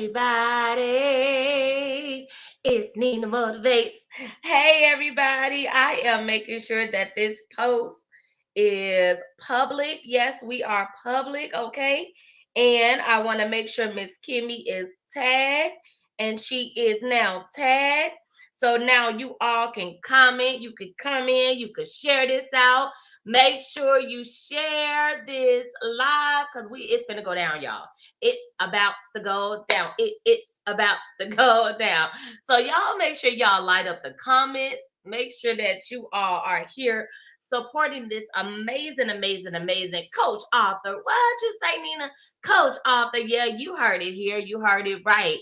everybody. It's Nina Motivates. Hey, everybody. I am making sure that this post is public. Yes, we are public, okay? And I want to make sure Miss Kimmie is tagged, and she is now tagged. So now you all can comment. You can come in. You can share this out. Make sure you share this live because it's gonna go down, y'all. It's about to go down. It's about to go down. So y'all make sure y'all light up the comments. Make sure that you all are here supporting this amazing coach author. What you say, Nina? Coach author. Yeah, you heard it here. You heard it right.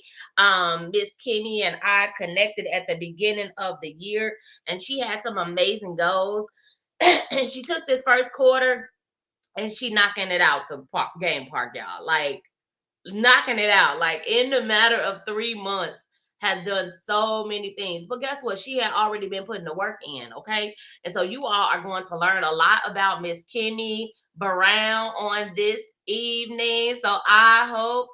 Miss Kimmie and I connected at the beginning of the year, and she had some amazing goals. And she took this first quarter and she knocking it out the game park, y'all. Like knocking it out. Like in the matter of 3 months, has done so many things. But guess what? She had already been putting the work in, okay? And so you all are going to learn a lot about Miss Kimmie Brown on this evening. So I hope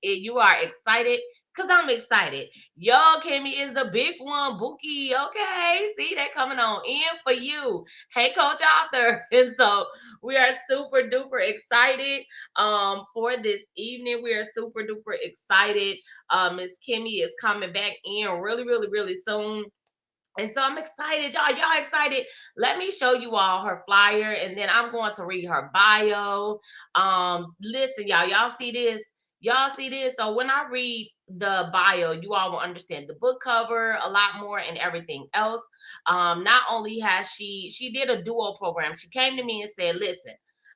you are excited because I'm excited. Y'all, Kimmie is the big one, Bookie. Okay, see that coming on in for you. Hey, Coach Author. And so we are super duper excited for this evening. We are super duper excited. Miss Kimmie is coming back in really soon. And so I'm excited, y'all. Y'all excited? Let me show you all her flyer, and then I'm going to read her bio. Listen, y'all. Y'all see this? Y'all see this? So when I read the bio, you all will understand the book cover a lot more and everything else. Not only has she did a duo program. She came to me and said, "Listen,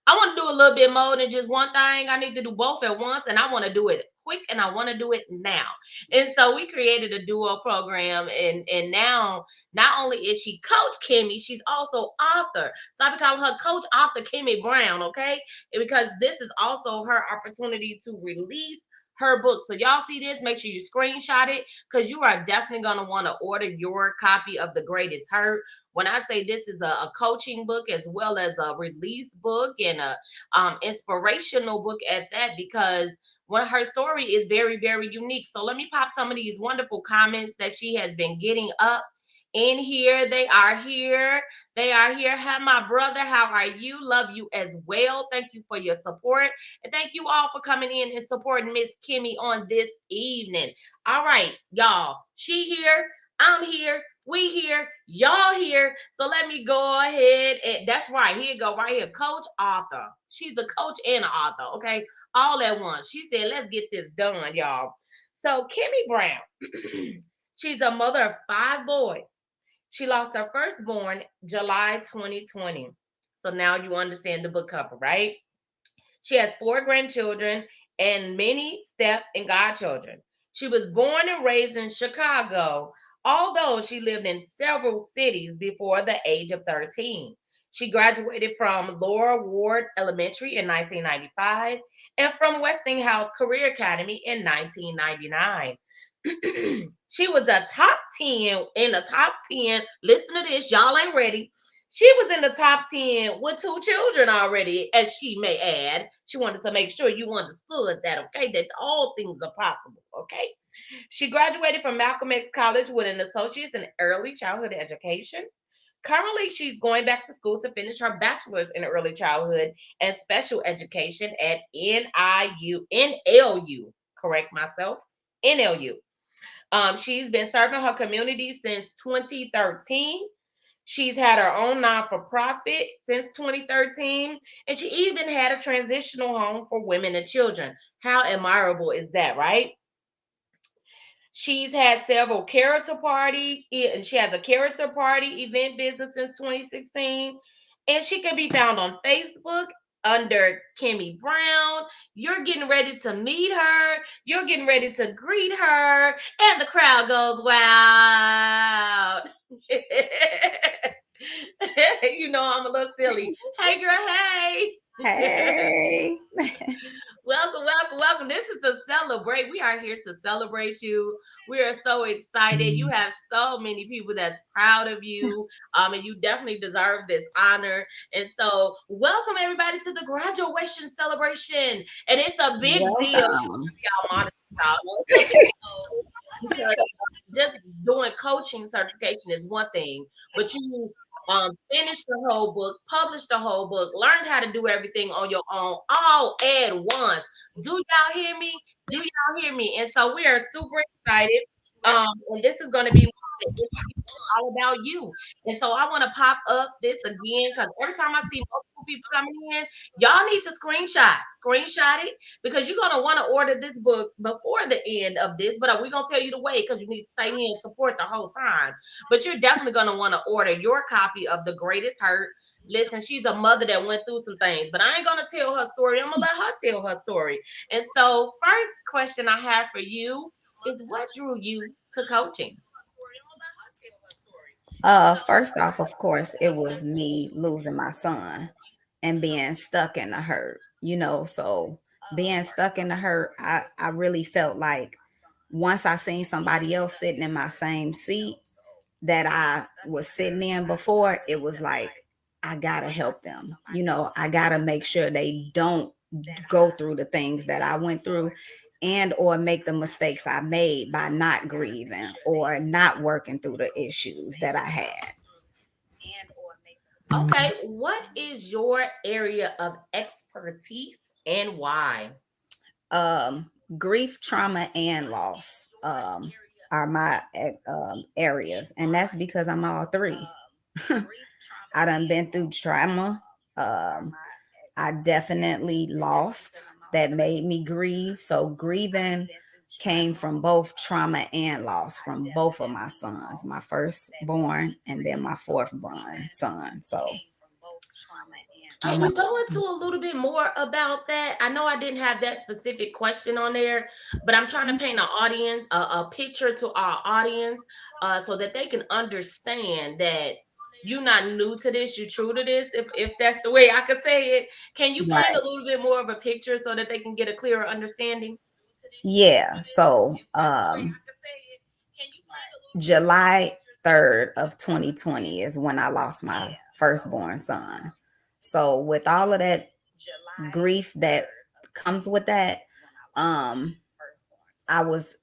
I want to do a little bit more than just one thing. I need to do both at once, and I want to do it quick, and I want to do it now." And so we created a duo program, and now not only is she Coach Kimmie, she's also author. So I've been calling her Coach Author Kimmie Brown, okay? Because this is also her opportunity to release her book. So y'all see this, make sure you screenshot it because you are definitely going to want to order your copy of The Greatest Hurt. When I say this is a coaching book as well as a release book and a inspirational book at that, because her story is very unique. So let me pop some of these wonderful comments that she has been getting up in here. They are here. They are here. Hi, my brother. How are you? Love you as well. Thank you for your support. And thank you all for coming in and supporting Miss Kimmie on this evening. All right, y'all. She here. I'm here. We here. Y'all here. So let me go ahead. And that's right. Here you go. Right here. Coach author. She's a coach and an author. Okay. All at once. She said, let's get this done, y'all. So Kimmie Brown. She's a mother of 5 boys. She lost her firstborn July 2020. So now you understand the book cover, right? She has 4 grandchildren and many step and godchildren. She was born and raised in Chicago, although she lived in several cities before the age of 13. She graduated from Laura Ward Elementary in 1995 and from Westinghouse Career Academy in 1999. She was a top 10 in the top 10. Listen to this, y'all ain't ready. She was in the top 10 with 2 children already, as she may add. She wanted to make sure you understood that, okay, that all things are possible, okay? She graduated from Malcolm X College with an associate's in early childhood education. Currently, she's going back to school to finish her bachelor's in early childhood and special education at NLU, correct myself, NLU. She's been serving her community since 2013. She's had her own non-for-profit since 2013, and she even had a transitional home for women and children. How admirable is that, right? She's had several character party, and she has a character party event business since 2016. And she can be found on Facebook under Kimmie Brown. You're getting ready to meet her. You're getting ready to greet her, and the crowd goes wild. You know I'm a little silly. Hey, girl. Hey. Hey. Welcome. This is to celebrate. We are here to celebrate you. We are so excited. You have so many people that's proud of you. And you definitely deserve this honor. And so welcome everybody to the graduation celebration. And it's a big deal. Welcome. Y'all y'all. No, it's okay. Because just doing coaching certification is one thing, but you finished the whole book, published the whole book, learned how to do everything on your own, all at once. Do y'all hear me? Do y'all hear me? And so we are super excited. And this is going to be all about you. And so I want to pop up this again because every time I see multiple people coming in, y'all need to screenshot it because you're gonna want to order this book before the end of this. But we're gonna tell you to wait because you need to stay in and support the whole time. But you're definitely gonna want to order your copy of The Greatest Hurt. Listen, she's a mother that went through some things, but I ain't gonna tell her story. I'm gonna let her tell her story. And so, first question I have for you is what drew you to coaching? First off, of course, it was me losing my son and being stuck in the hurt, so being stuck in the hurt, I really felt like once I seen somebody else sitting in my same seat that I was sitting in before, it was like, I gotta help them. I gotta make sure they don't go through the things that I went through and or make the mistakes I made by not grieving or not working through the issues that I had. Okay, what is your area of expertise and why? Grief, trauma, and loss are my areas, and that's because I'm all three. I done been through trauma. Um, I definitely lost. That made me grieve. So grieving came from both trauma and loss from both of my sons, my firstborn and then my fourth-born son. So Can I'm you go into a little bit more about that? I know I didn't have that specific question on there, but I'm trying to paint a picture to our audience, so that they can understand that you're not new to this, you're true to this, if that's the way I could say it. Can you paint a right. little bit more of a picture so that they can get a clearer understanding? Yeah. So July 3rd of 2020 is when I lost my firstborn son. So with all of that grief that comes with that, um, I was,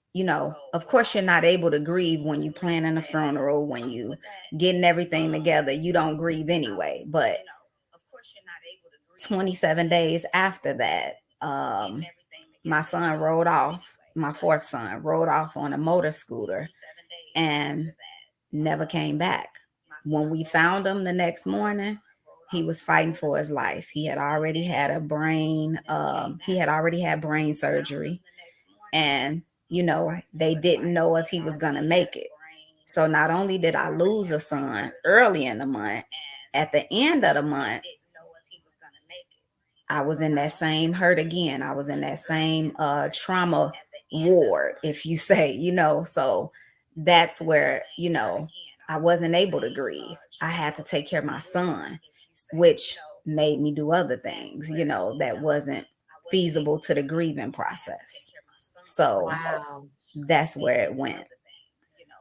of course you're not able to grieve when you planning a funeral, when you getting everything together, you don't grieve anyway. But 27 days after that, my son rode off, my fourth son rode off on a motor scooter and never came back. When we found him the next morning, he was fighting for his life. He had already had brain surgery, and they didn't know if he was gonna make it. So not only did I lose a son early in the month, at the end of the month, I was in that same hurt again. I was in that same trauma ward, if you say, so that's where, I wasn't able to grieve. I had to take care of my son, which made me do other things, that wasn't feasible to the grieving process. So Wow. that's where it went.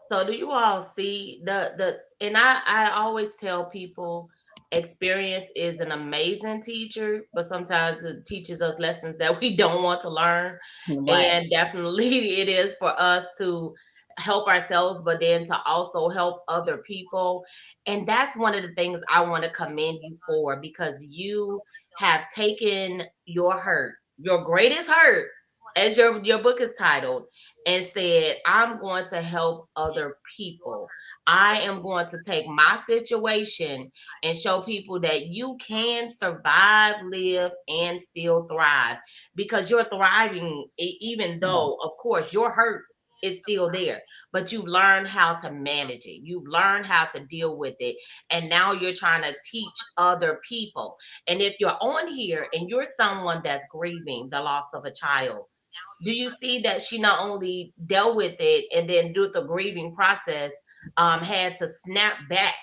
So do you all see the and I always tell people experience is an amazing teacher, but sometimes it teaches us lessons that we don't want to learn. Right. And definitely it is for us to help ourselves, but then to also help other people. And that's one of the things I want to commend you for because you have taken your hurt, your greatest hurt, as your book is titled, and said, I'm going to help other people. I am going to take my situation and show people that you can survive, live, and still thrive because you're thriving, even Yeah. though, of course, your hurt is still there, but you've learned how to manage it. You've learned how to deal with it. And now you're trying to teach other people. And if you're on here and you're someone that's grieving the loss of a child, do you see that she not only dealt with it and then through the grieving process had to snap back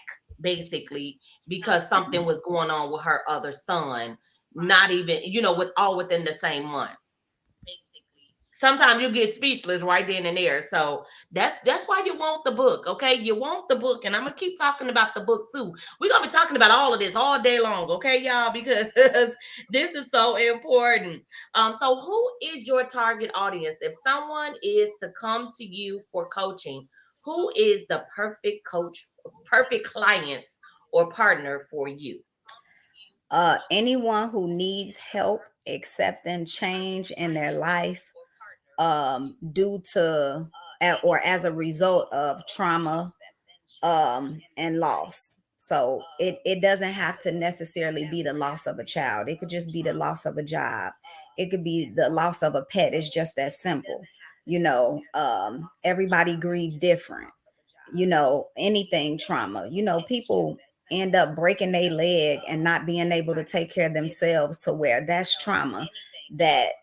basically because something was going on with her other son, not even with all within the same month. sometimes you get speechless right then and there. So that's why you want the book, okay? You want the book, and I'm gonna keep talking about the book too. We're gonna be talking about all of this all day long, okay, y'all? Because this is so important. So who is your target audience? If someone is to come to you for coaching, who is the perfect coach, perfect client or partner for you? Anyone who needs help accepting change in their life, due to or as a result of trauma, and loss. So it doesn't have to necessarily be the loss of a child. It could just be the loss of a job. It could be the loss of a pet. It's just that simple. Everybody grieve different. Anything trauma. People end up breaking their leg and not being able to take care of themselves, to where that's trauma, that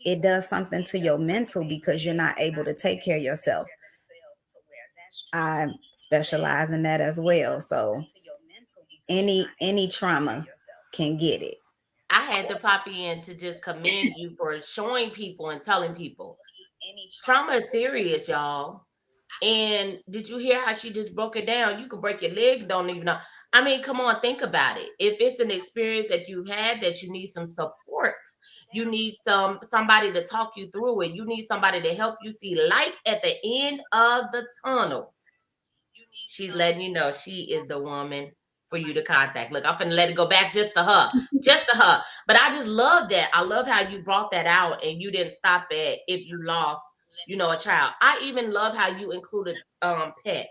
it does something to your mental because you're not able to take care of yourself. I specialize in that as well. So any trauma can get it. I had to pop in to just commend you for showing people and telling people trauma is serious, y'all. And did you hear how she just broke it down? You could break your leg, don't even know. I mean, come on, think about it. If it's an experience that you've had that you need some support, you need somebody to talk you through it. You need somebody to help you see light at the end of the tunnel. She's letting you know she is the woman for you to contact. Look, I'm finna let it go back just to her. But I just love that. I love how you brought that out and you didn't stop at if you lost, a child. I even love how you included pet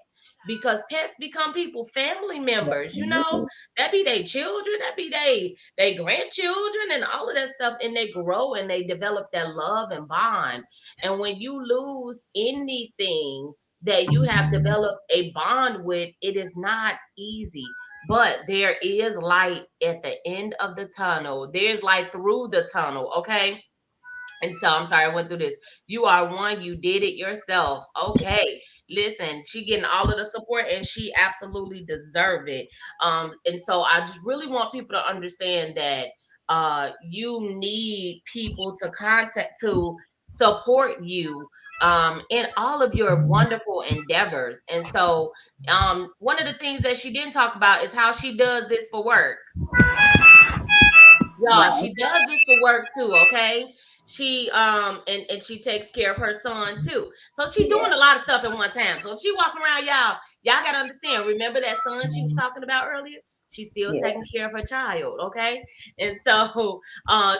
because pets become people, family members. That be their children, that be they grandchildren, and all of that stuff. And they grow and they develop that love and bond. And when you lose anything that you have developed a bond with, it is not easy. But there is light at the end of the tunnel. There's light through the tunnel, okay? And so I'm sorry I went through this. You are one, you did it yourself. Okay. Listen, she getting all of the support and she absolutely deserve it. And so I just really want people to understand that you need people to contact to support you in all of your wonderful endeavors. And so one of the things that she didn't talk about is how she does this for work. Y'all, Right. she does this for work too, okay? She and she takes care of her son too. So she's doing Yeah. a lot of stuff at one time. So if she walking around, y'all gotta understand. Remember that son she was talking about earlier? She's still Yeah. taking care of her child, okay? And so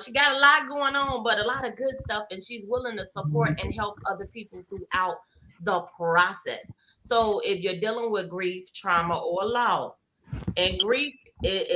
she got a lot going on, but a lot of good stuff, and she's willing to support and help other people throughout the process. So if you're dealing with grief, trauma, or loss, and grief,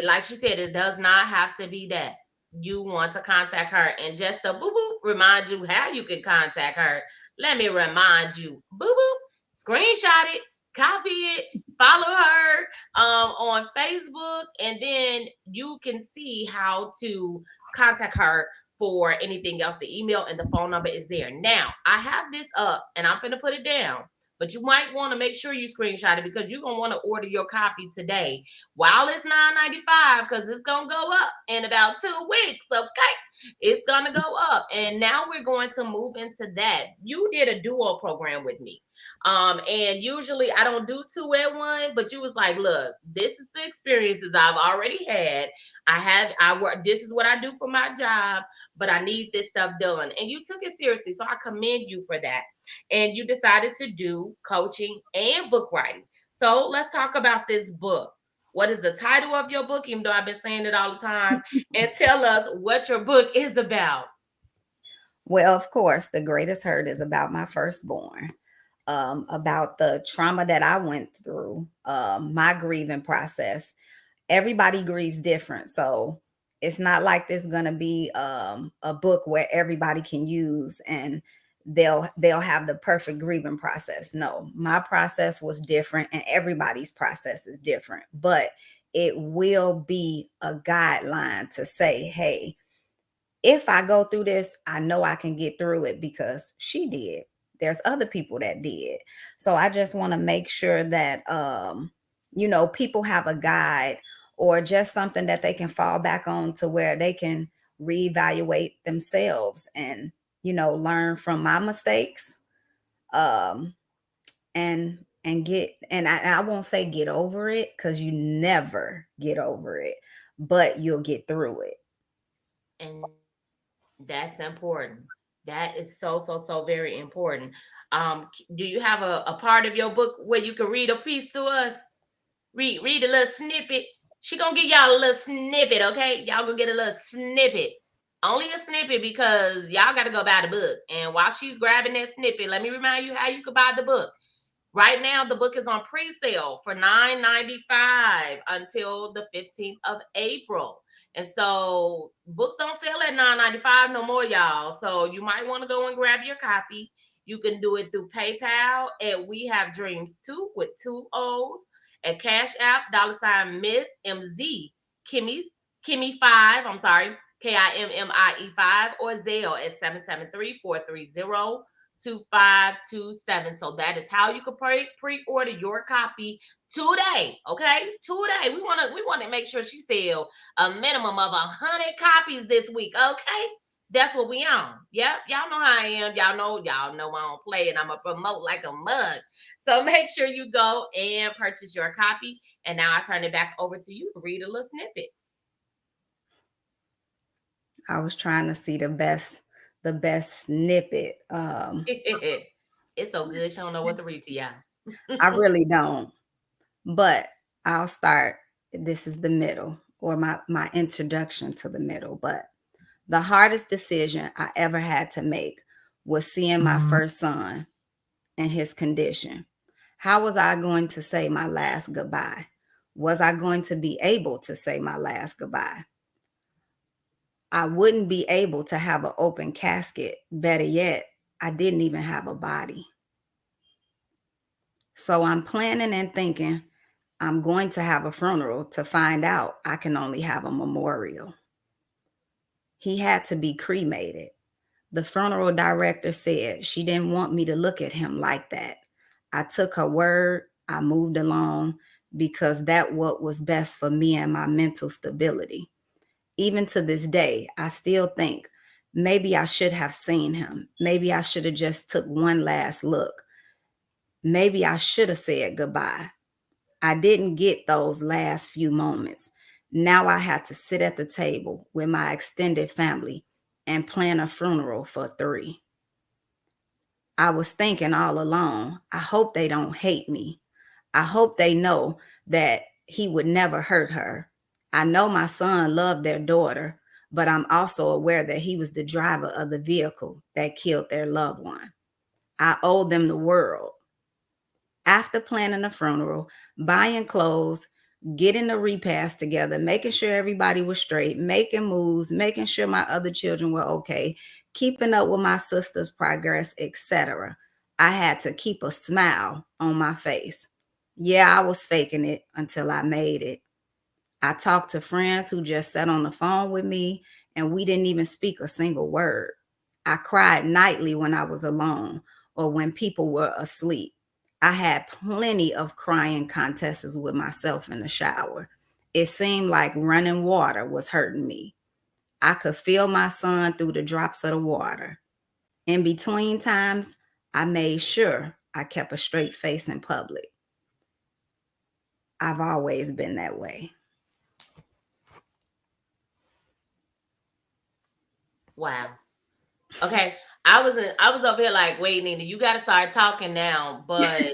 like she said, it does not have to be that. You want to contact her, and just to boo boo remind you how you can contact her. Let me remind you, boo boo, screenshot it, copy it, follow her on Facebook, and then you can see how to contact her for anything else. The email and the phone number is there. Now, I have this up, and I'm going to put it down. But you might want to make sure you screenshot it because you're gonna want to order your copy today while it's $9.95 because it's gonna go up in about 2 weeks. Okay, it's gonna go up, and now we're going to move into that. You did a duo program with me, and usually I don't do two at one, but you was like, look, this is the experiences I've already had. I work. This is what I do for my job, but I need this stuff done, and you took it seriously. So I commend you for that. And you decided to do coaching and book writing. So let's talk about this book. What is the title of your book? Even though I've been saying it all the time, and tell us what your book is about. Well, of course, the greatest hurt is about my firstborn, about the trauma that I went through, my grieving process. Everybody grieves different. So it's not like there's gonna be a book where everybody can use and they'll have the perfect grieving process. No, my process was different and everybody's process is different, but it will be a guideline to say, hey, if I go through this, I know I can get through it because she did. There's other people that did. So I just want to make sure that people have a guide or just something that they can fall back on to where they can reevaluate themselves and learn from my mistakes, um, and get, and I won't say get over it, because you never get over it, but you'll get through it. And that's important. That is so very important. Do you have a part of your book where you can read a piece to us? Read a little snippet. She gonna give y'all a little snippet, okay? Y'all gonna get a little snippet. Only a snippet because y'all gotta go buy the book. And while she's grabbing that snippet, let me remind you how you could buy the book. Right now, the book is on pre-sale for $9.95 until the 15th of April. And so books don't sell at $9.95 no more, y'all. So you might want to go and grab your copy. You can do it through PayPal at We Have Dreams 2 with two O's, at Cash App, $ Miss MZ, Kimmie's, Kimmie5, I'm sorry, Kimmie5, or Zelle at 773-430-2527. So that is how you can pre-order your copy today. Okay, today we want to make sure she sell a minimum of 100 copies this week. Okay, that's what we on. Yep, y'all know how I am. Y'all know I don't play, and I'm a promote like a mug. So make sure you go and purchase your copy. And now I turn it back over to you to read a little snippet. I was trying to see the best snippet. It's so good. She don't know what to read to y'all. I really don't, but I'll start. This is the middle, or my introduction to the middle. But the hardest decision I ever had to make was seeing my first son and his condition. How was I going to say my last goodbye? Was I going to be able to say my last goodbye? I wouldn't be able to have an open casket. Better yet, I didn't even have a body. So I'm planning and thinking I'm going to have a funeral to find out I can only have a memorial. He had to be cremated. The funeral director said she didn't want me to look at him like that. I took her word. I moved along because that what was best for me and my mental stability. Even to this day, I still think maybe I should have seen him. Maybe I should have just took one last look. Maybe I should have said goodbye. I didn't get those last few moments. Now I had to sit at the table with my extended family and plan a funeral for three. I was thinking all along, I hope they don't hate me. I hope they know that he would never hurt her. I know my son loved their daughter, but I'm also aware that he was the driver of the vehicle that killed their loved one. I owe them the world. After planning the funeral, buying clothes, getting the repast together, making sure everybody was straight, making moves, making sure my other children were okay, keeping up with my sister's progress, etc. I had to keep a smile on my face. Yeah, I was faking it until I made it. I talked to friends who just sat on the phone with me and we didn't even speak a single word. I cried nightly when I was alone or when people were asleep. I had plenty of crying contests with myself in the shower. It seemed like running water was hurting me. I could feel my son through the drops of the water. In between times, I made sure I kept a straight face in public. I've always been that way. Wow. Okay. I was over here like, wait, Nina, you gotta start talking now. But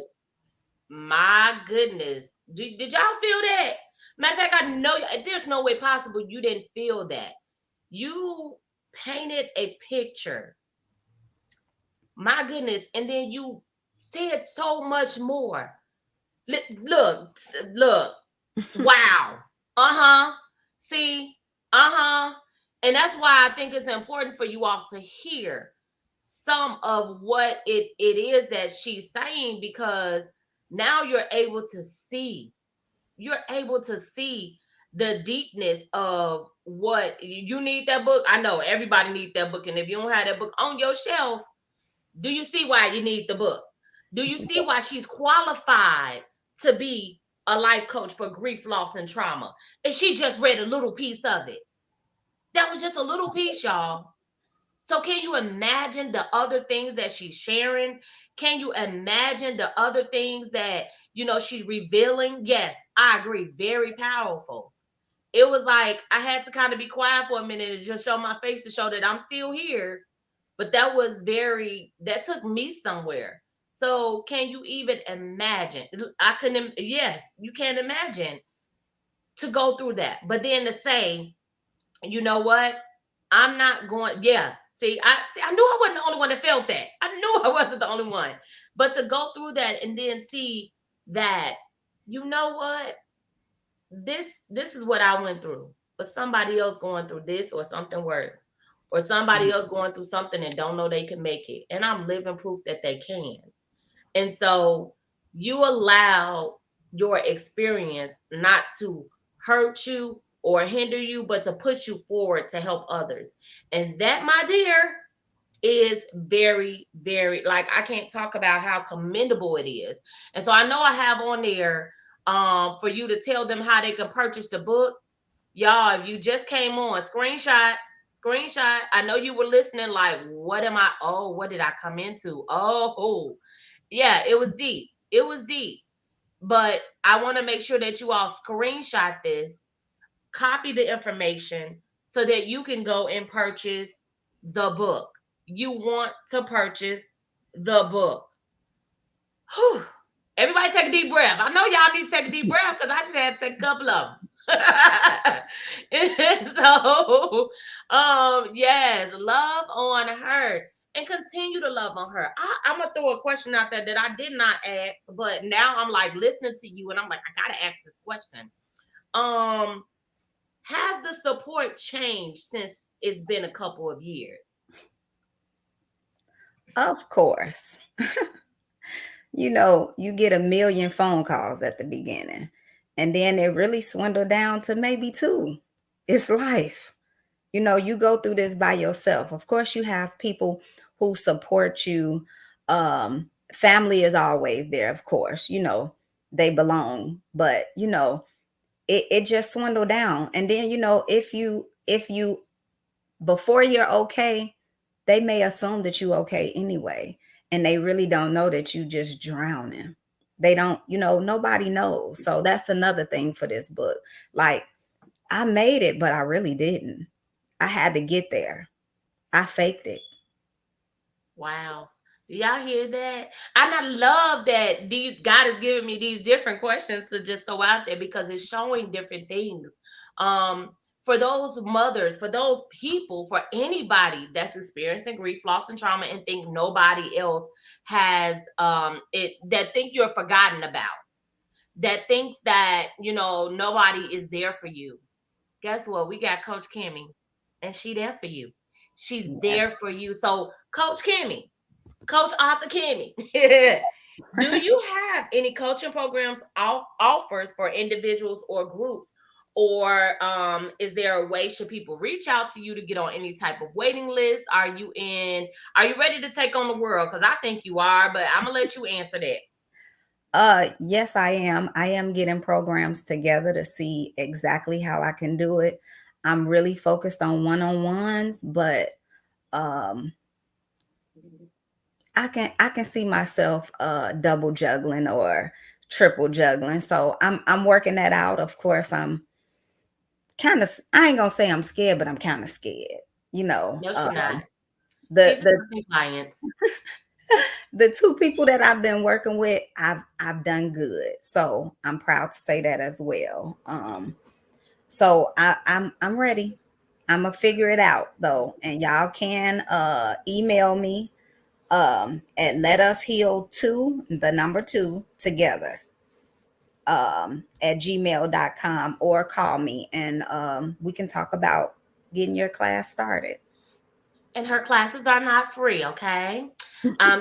my goodness. Did y'all feel that? Matter of fact, I know there's no way possible you didn't feel that. You painted a picture. My goodness. And then you said so much more. Look. Wow. Uh-huh. See? Uh-huh. And that's why I think it's important for you all to hear some of what it is that she's saying, because now you're able to see the deepness of what you need. That book, I know everybody needs that book, and if you don't have that book on your shelf, do you see why you need the book? Do you see why she's qualified to be a life coach for grief, loss, and trauma? And she just read a little piece of it. That was just a little piece, y'all. So can you imagine the other things that she's sharing? Can you imagine the other things that, she's revealing? Yes, I agree. Very powerful. It was like I had to kind of be quiet for a minute and just show my face to show that I'm still here. But that took me somewhere. So can you even imagine? I couldn't, yes, you can imagine to go through that. But then to say, you know what? I'm not going. Yeah. I knew I wasn't the only one that felt that. I knew I wasn't the only one. But to go through that and then see that, you know what? This is what I went through. But somebody else going through this or something worse. Or somebody else going through something and don't know they can make it. And I'm living proof that they can. And so you allow your experience not to hurt you or hinder you, but to push you forward to help others. And that, my dear, is very, very, like, I can't talk about how commendable it is. And so I know I have on there for you to tell them how they can purchase the book. Y'all, if you just came on, screenshot. I know you were listening, like, what did I come into? Oh, yeah, it was deep. It was deep. But I want to make sure that you all screenshot this, copy the information so that you can go and purchase the book. You want to purchase the book. Whew. Everybody take a deep breath. I know y'all need to take a deep breath because I just had to take a couple of them. And so, yes, love on her and continue to love on her. I'm gonna throw a question out there that I did not ask, but now I'm like listening to you and I'm like, I gotta ask this question. Um, has the support changed since it's been a couple of years? Of course. You get a million phone calls at the beginning, and then it really swindle down to maybe two. It's life. You go through this by yourself. Of course, you have people who support you. Family is always there, of course. They belong, but it just swindle down. And then if you before you're okay, they may assume that you okay anyway, and they really don't know that you just drowning. They don't, nobody knows. So that's another thing for this book. Like, I made it, but I really didn't. I had to get there. I faked it. Wow. Do y'all hear that? And I love that God is giving me these different questions to just throw out there because it's showing different things. For those mothers, for those people, for anybody that's experiencing grief, loss, and trauma and think nobody else has it, that think you're forgotten about, that thinks that, nobody is there for you. Guess what? We got Coach Kimmie, and she there for you. She's Yeah. there for you. So, Coach Kimmie, Coach Arthur Kimmie, do you have any coaching programs offers for individuals or groups? Or is there a way should people reach out to you to get on any type of waiting list? Are you ready to take on the world? Because I think you are, but I'm gonna let you answer that. Yes, I am. I am getting programs together to see exactly how I can do it. I'm really focused on one-on-ones, but um I can see myself double juggling or triple juggling. So I'm working that out. Of course, I'm kind of, I ain't gonna say I'm scared, but I'm kind of scared. You know, No, she's uh, not. the She's the a clients. the two people that I've been working with, I've done good. So I'm proud to say that as well. So I'm ready. I'm gonna figure it out though, and y'all can email me at let us heal two, the number two together, at gmail.com, or call me and we can talk about getting your class started. And her classes are not free, okay?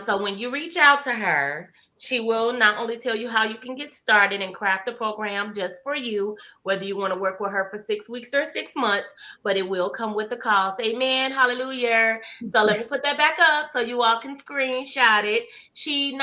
So when you reach out to her, she will not only tell you how you can get started and craft a program just for you, whether you want to work with her for 6 weeks or 6 months, but it will come with the cost. Amen. Hallelujah. So let me put that back up so you all can screenshot it. She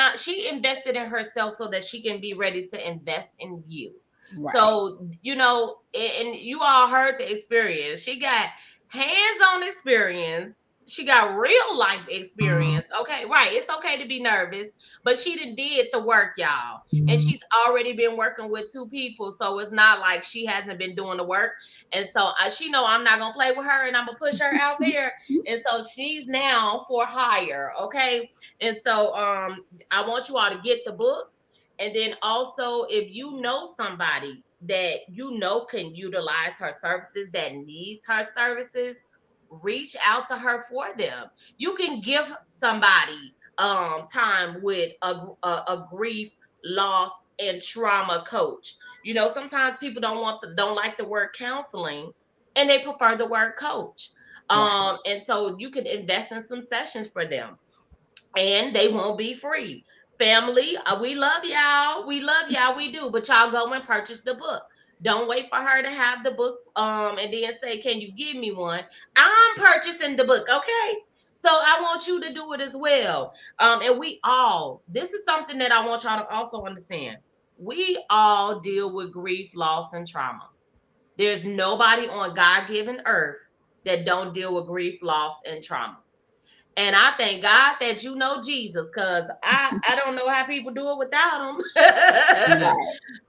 invested in herself so that she can be ready to invest in you. Right. So, and you all heard the experience. She got hands-on experience she got real life experience. Okay, right. It's okay to be nervous, but she did the work, y'all. And she's already been working with two people, so it's not like she hasn't been doing the work. And so she know I'm not gonna play with her, and I'm gonna push her out there. And so she's now for hire. Okay, and so I want you all to get the book, and then also if you know somebody that you know can utilize her services, that needs her services, reach out to her for them. You can give somebody time with a grief, loss, and trauma coach. You know, sometimes people don't like the word counseling, and they prefer the word coach. Right. And so you could invest in some sessions for them, and they won't be free. Family, we love y'all. We love y'all. We do. But y'all go and purchase the book. Don't wait for her to have the book and then say, "Can you give me one?" I'm purchasing the book, okay? So I want you to do it as well. And we all, this is something that I want y'all to also understand. We all deal with grief, loss, and trauma. There's nobody on God-given earth that don't deal with grief, loss, and trauma. And I thank God that you know Jesus, because I don't know how people do it without him.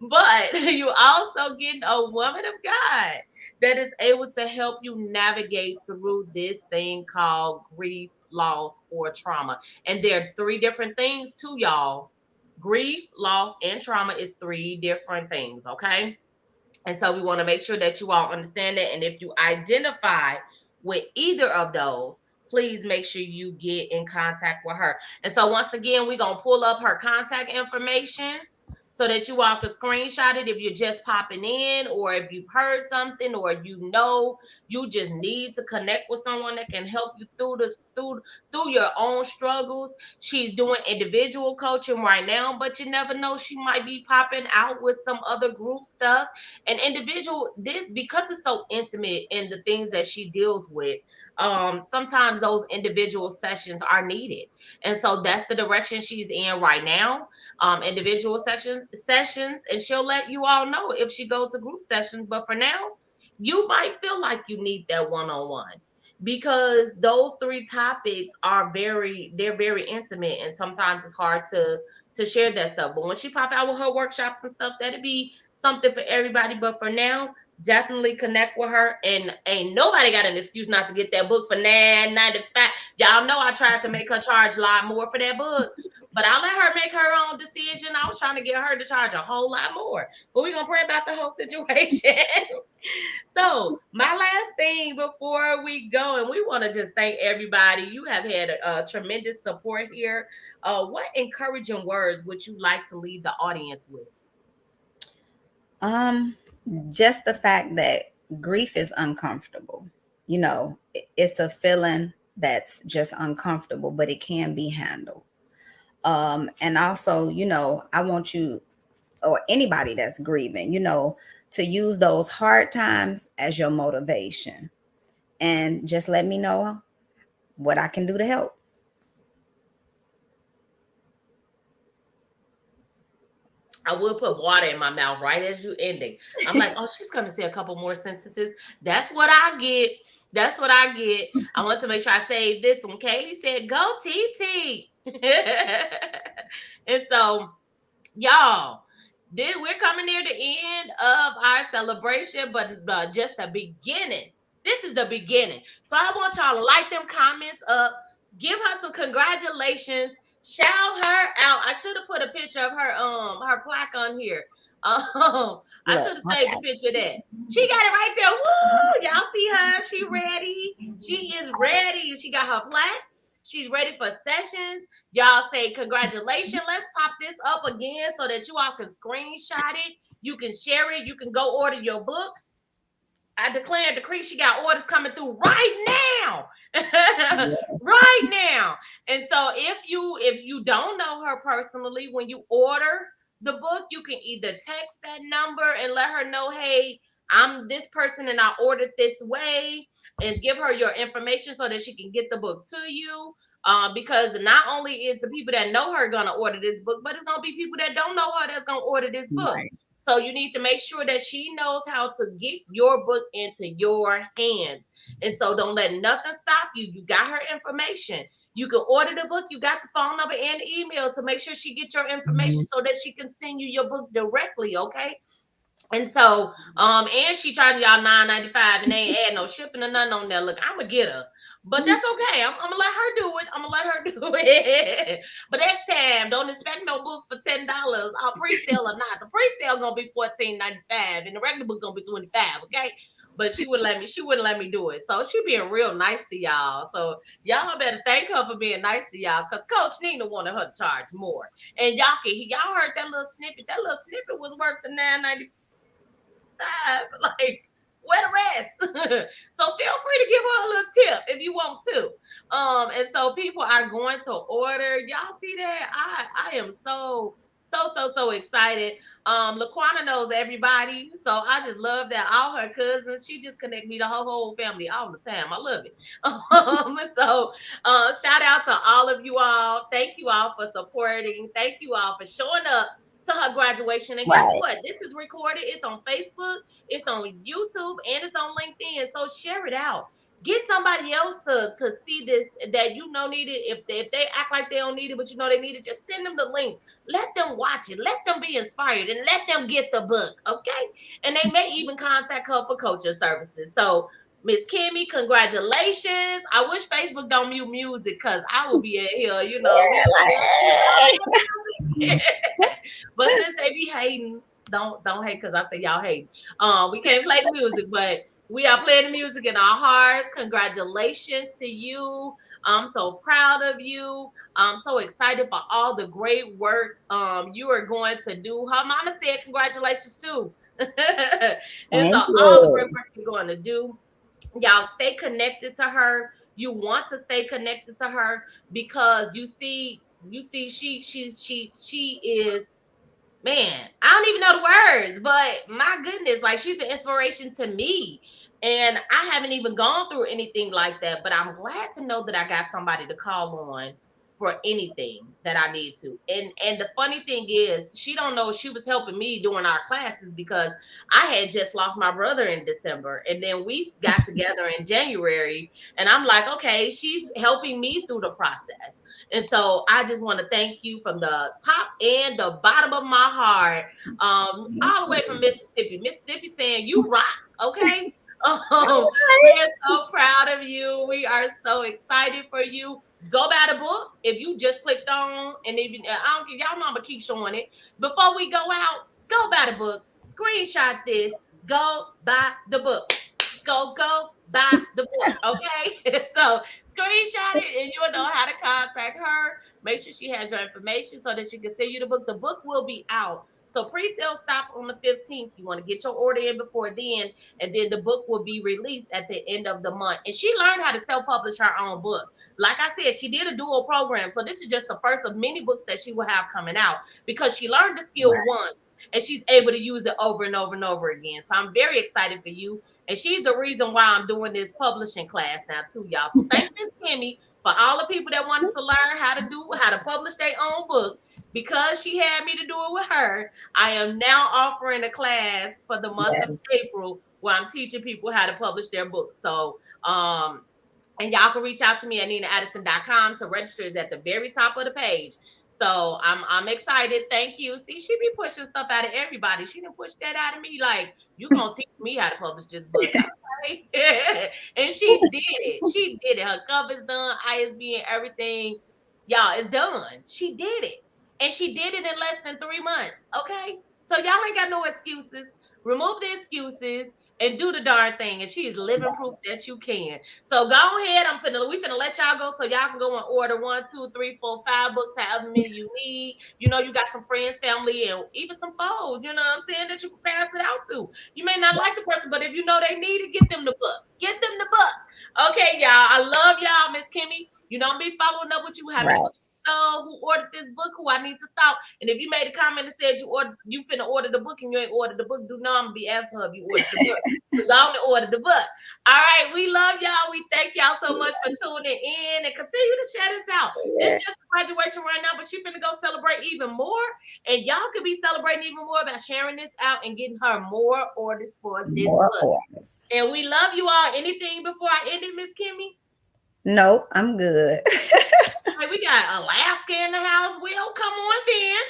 Right. But you also get a woman of God that is able to help you navigate through this thing called grief, loss, or trauma. And there are three different things to y'all. Grief, loss, and trauma is three different things, okay? And so we want to make sure that you all understand that. And if you identify with either of those, please make sure you get in contact with her. And so once again, we're going to pull up her contact information so that you all can screenshot it if you're just popping in, or if you've heard something, or you know you just need to connect with someone that can help you through this, through your own struggles. She's doing individual coaching right now, but you never know, she might be popping out with some other group stuff. An individual, this, because it's so intimate in the things that she deals with, sometimes those individual sessions are needed. And so that's the direction she's in right now. Individual sessions, and she'll let you all know if she goes to group sessions. But for now, you might feel like you need that one-on-one, because those three topics are they're very intimate, and sometimes it's hard to share that stuff. But when she pop out with her workshops and stuff, that'd be something for everybody. But for now, definitely connect with her. And ain't nobody got an excuse not to get that book for $9.95. Y'all know I tried to make her charge a lot more for that book, but I let her make her own decision. I was trying to get her to charge a whole lot more. But we're gonna pray about the whole situation. So my last thing before we go, and we want to just thank everybody. You have had a tremendous support here. What encouraging words would you like to leave the audience with? Um, just the fact that grief is uncomfortable. You know, it's a feeling that's just uncomfortable, but it can be handled. And also, you know, I want you, or anybody that's grieving, you know, to use those hard times as your motivation, and just let me know what I can do to help. I will put water in my mouth right as you ending. I'm like, oh, she's gonna say a couple more sentences. That's what I get. That's what I get. I want to make sure I say this one. Kaylee said, "Go TT." And so, y'all, we're coming near the end of our celebration, but just the beginning. This is the beginning. So I want y'all to like them comments up, give her some congratulations, shout her out. I should have put a picture of her plaque on here. I Look, should have saved the picture of that. She got it right there. Woo! Y'all see her? She ready. She is ready. She got her plaque. She's ready for sessions. Y'all say congratulations. Let's pop this up again so that you all can screenshot it. You can share it. You can go order your book. I declare and decree she got orders coming through right now. Right now. And so if you don't know her personally, when you order the book, you can either text that number and let her know, hey, I'm this person and I ordered this way, and give her your information so that she can get the book to you. Because not only is the people that know her gonna order this book, but it's gonna be people that don't know her that's gonna order this book. right. So you need to make sure that she knows how to get your book into your hands. And so don't let nothing stop you. You got her information. You can order the book. You got the phone number and the email to make sure she gets your information Mhm. so that she can send you your book directly. Okay. And so, and she charging y'all $9.95 and they ain't add no shipping or nothing on there. Look, I'm gonna get her, but that's okay. I'm gonna let her do it. I'm gonna let her do it. But next time, don't expect no book for $10. I'll pre-sale or not. The pre-sale gonna be $14.95, and the regular book gonna be 25. Okay. But she wouldn't let me. She wouldn't let me do it. So she being real nice to y'all. So y'all better thank her for being nice to y'all, cause Coach Nina wanted her to charge more. And y'all heard that little snippet. That little snippet was worth the $9.95. Like, where the rest? So feel free to give her a little tip if you want to. And so people are going to order. Y'all see that? I am so excited. Laquana knows everybody, so I just love that all her cousins. She just connect me to her whole family all the time. I love it. So shout out to all of you all. Thank you all for supporting. Thank you all for showing up to her graduation. And guess Right. what? This is recorded. It's on Facebook, it's on YouTube, and it's on LinkedIn. So share it out. Get somebody else to see this that you know need it. If they act like they don't need it, but you know they need it, just send them the link. Let them watch it. Let them be inspired, and let them get the book. Okay. And they may even contact her for coaching services. So Miss Kimmie, congratulations. I wish Facebook don't mute music because I will be in here, we'll be blowing your music. But since they be hating, don't hate because I say y'all hate. We can't play the music, but we are playing the music in our hearts. Congratulations to you. I'm so proud of you. I'm so excited for all the great work you are going to do. Her mama said congratulations too. And so Thank all the great you. work you're going to do, y'all stay connected to her. You want to stay connected to her because she is, man, I don't even know the words, but my goodness, like she's an inspiration to me. And I haven't even gone through anything like that, but I'm glad to know that I got somebody to call on for anything that I need to. And the funny thing is, she don't know she was helping me during our classes because I had just lost my brother in December and then we got together in January and I'm like, okay, she's helping me through the process. And so I just want to thank you from the top and the bottom of my heart, all the way from Mississippi. Mississippi saying you rock, okay? We are so proud of you. We are so excited for you. Go buy the book if you just clicked on, and if I don't y'all know I'm gonna keep showing it. Before we go out, go buy the book. Screenshot this. Go buy the book. Go buy the book. Okay. So screenshot it and you'll know how to contact her. Make sure she has your information so that she can send you the book. The book will be out. So pre-sale stop on the 15th. You want to get your order in before then, and then the book will be released at the end of the month. And she learned how to self-publish her own book. Like I said, she did a dual program. So this is just the first of many books that she will have coming out because she learned the skill Right. once and she's able to use it over and over and over again. So I'm very excited for you. And she's the reason why I'm doing this publishing class now too, y'all. So thank Miss Kimmie for all the people that wanted to learn how to publish their own book. Because she had me to do it with her, I am now offering a class for the month of Yes. April where I'm teaching people how to publish their books. So and y'all can reach out to me at ninaaddison.com to register. Is at the very top of the page. So I'm excited. Thank you. See, she be pushing stuff out of everybody. She didn't push that out of me. Like, you gonna teach me how to publish this book. Okay. And she did it. She did it. Her cover's done, ISB and everything. Y'all, it's done. She did it. And she did it in less than 3 months. Okay. So y'all ain't got no excuses. Remove the excuses and do the darn thing. And she is living proof that you can. So go ahead. We finna let y'all go so y'all can go and order 1, 2, 3, 4, 5 books, however many you need. You know, you got some friends, family, and even some foes, you know what I'm saying, that you can pass it out to. You may not like the person, but if you know they need it, get them the book. Get them the book. Okay, y'all. I love y'all, Miss Kimmie. You know, I'm be following up with you, having Right. books who ordered this book who I need to stop. And if you made a comment and said you finna order the book and you ain't ordered the book, do not be asking her if you ordered the book. Go on and order the book. All right, we love y'all. We thank y'all so much for tuning in and continue to share this out. This Yeah. just a graduation right now, but she finna go celebrate even more. And y'all could be celebrating even more about sharing this out and getting her more orders for this More book. orders. And we love you all. Anything before I end it, Miss Kimmie? Nope, I'm good. Hey, we got Alaska in the house. Will, come on then.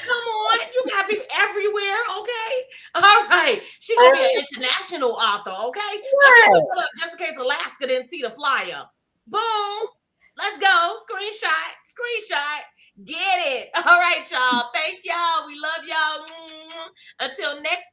Come on. You got people everywhere, okay? All right. She gonna be an international author, okay? Let me put Right. that up just in case Alaska didn't see the flyer. Boom. Let's go. Screenshot. Screenshot. Get it. All right, y'all. Thank y'all. We love y'all. Until next